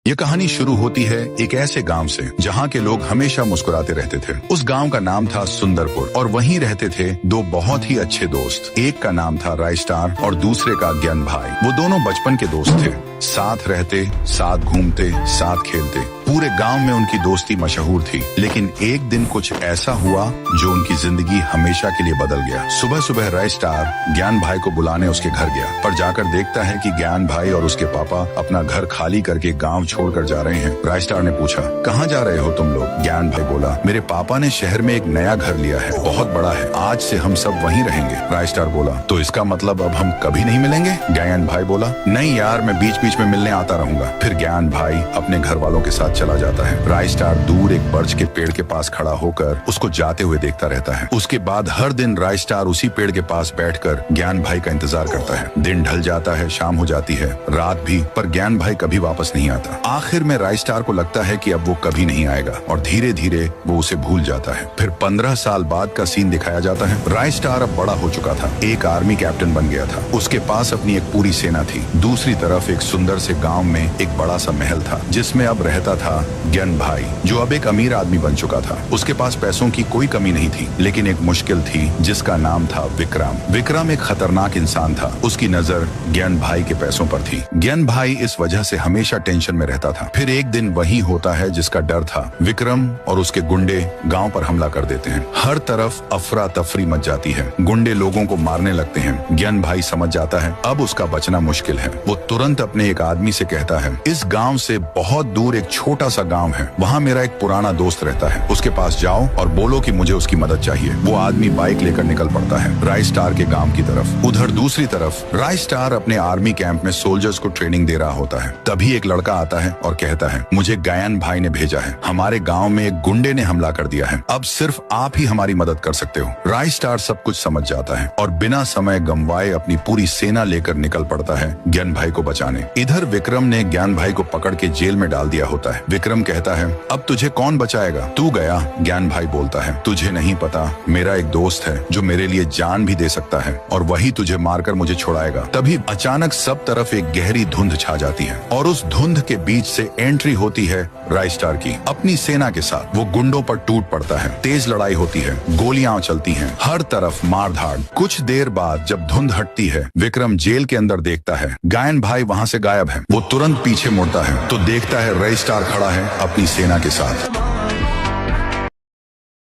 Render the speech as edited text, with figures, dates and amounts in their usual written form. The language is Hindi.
ये कहानी शुरू होती है एक ऐसे गांव से जहां के लोग हमेशा मुस्कुराते रहते थे। उस गांव का नाम था सुंदरपुर और वहीं रहते थे दो बहुत ही अच्छे दोस्त। एक का नाम था रायस्टार और दूसरे का ज्ञान भाई। वो दोनों बचपन के दोस्त थे, साथ रहते, साथ घूमते, साथ खेलते। पूरे गांव में उनकी दोस्ती मशहूर थी। लेकिन एक दिन कुछ ऐसा हुआ जो उनकी जिंदगी हमेशा के लिए बदल गया। सुबह सुबह रायस्टार ज्ञान भाई को बुलाने उसके घर गया, पर जाकर देखता है कि ज्ञान भाई और उसके पापा अपना घर खाली करके गांव छोड़कर जा रहे हैं। रायस्टार ने पूछा, कहाँ जा रहे हो तुम लोग? ज्ञान भाई बोला, मेरे पापा ने शहर में एक नया घर लिया है, बहुत बड़ा है, आज से हम सब वहीं रहेंगे। रायस्टार बोला, तो इसका मतलब अब हम कभी नहीं मिलेंगे? ज्ञान भाई बोला, नहीं यार, मैं बीच बीच में मिलने आता रहूंगा। फिर ज्ञान भाई अपने घर वालों के साथ चला जाता है। रायस्टार दूर एक बर्च के पेड़ के पास खड़ा होकर उसको जाते हुए देखता रहता है। उसके बाद हर दिन रायस्टार उसी पेड़ के पास बैठकर ज्ञान भाई का इंतजार करता है। दिन ढल जाता है, शाम हो जाती है, रात भी, पर ज्ञान भाई कभी वापस नहीं आता। आखिर में रायस्टार को लगता है कि अब वो कभी नहीं आएगा और धीरे धीरे वो उसे भूल जाता है। फिर 15 साल बाद का सीन दिखाया जाता है। रायस्टार अब बड़ा हो चुका था, एक आर्मी कैप्टन बन गया था। उसके पास अपनी एक पूरी सेना थी। दूसरी तरफ एक सुंदर से गांव में एक बड़ा सा महल था जिसमें अब रहता था ज्ञान भाई, जो अब एक अमीर आदमी बन चुका था। उसके पास पैसों की कोई कमी नहीं थी, लेकिन एक मुश्किल थी जिसका नाम था विक्रम। विक्रम एक खतरनाक इंसान था। उसकी नजर ज्ञान भाई के पैसों पर थी। ज्ञान भाई इस वजह से हमेशा टेंशन में रहता था। फिर एक दिन वही होता है जिसका डर था। विक्रम और उसके गुंडे गांव पर हमला कर देते हैं। हर तरफ अफरा तफरी मच जाती है। गुंडे लोगों को मारने लगते हैं। ज्ञान भाई समझ जाता है अब उसका बचना मुश्किल है। वो तुरंत अपने एक आदमी से कहता है, इस गांव से बहुत दूर एक छोटा सा गांव है, वहाँ मेरा एक पुराना दोस्त रहता है, उसके पास जाओ और बोलो कि मुझे उसकी मदद चाहिए। वो आदमी बाइक लेकर निकल पड़ता है रायस्टार के गांव की तरफ। उधर दूसरी तरफ रायस्टार अपने आर्मी कैंप में सोल्जर्स को ट्रेनिंग दे रहा होता है। तभी एक लड़का आता है और कहता है, मुझे ज्ञान भाई ने भेजा है, हमारे गांव में एक गुंडे ने हमला कर दिया है, अब सिर्फ आप ही हमारी मदद कर सकते हो। रायस्टार सब कुछ समझ जाता है और बिना समय गंवाए अपनी पूरी सेना लेकर निकल पड़ता है ज्ञान भाई को बचाने। इधर विक्रम ने ज्ञान भाई को पकड़ के जेल में डाल दिया होता है। विक्रम कहता है, अब तुझे कौन बचाएगा? तू गया। ज्ञान भाई बोलता है, तुझे नहीं पता, मेरा एक दोस्त है जो मेरे लिए जान भी दे सकता है और वही तुझे मारकर मुझे छुड़ाएगा। तभी अचानक सब तरफ एक गहरी धुंध छा जाती है और उस धुंध के बीच से एंट्री होती है रायस्टार की अपनी सेना के साथ। वो गुंडों पर टूट पड़ता है। तेज लड़ाई होती है, गोलियां चलती हैं, हर तरफ मार धाड़। कुछ देर बाद जब धुंध हटती है, विक्रम जेल के अंदर देखता है ज्ञान भाई वहाँ से गायब है। वो तुरंत पीछे मुड़ता है तो देखता है रायस्टार खड़ा है अपनी सेना के साथ।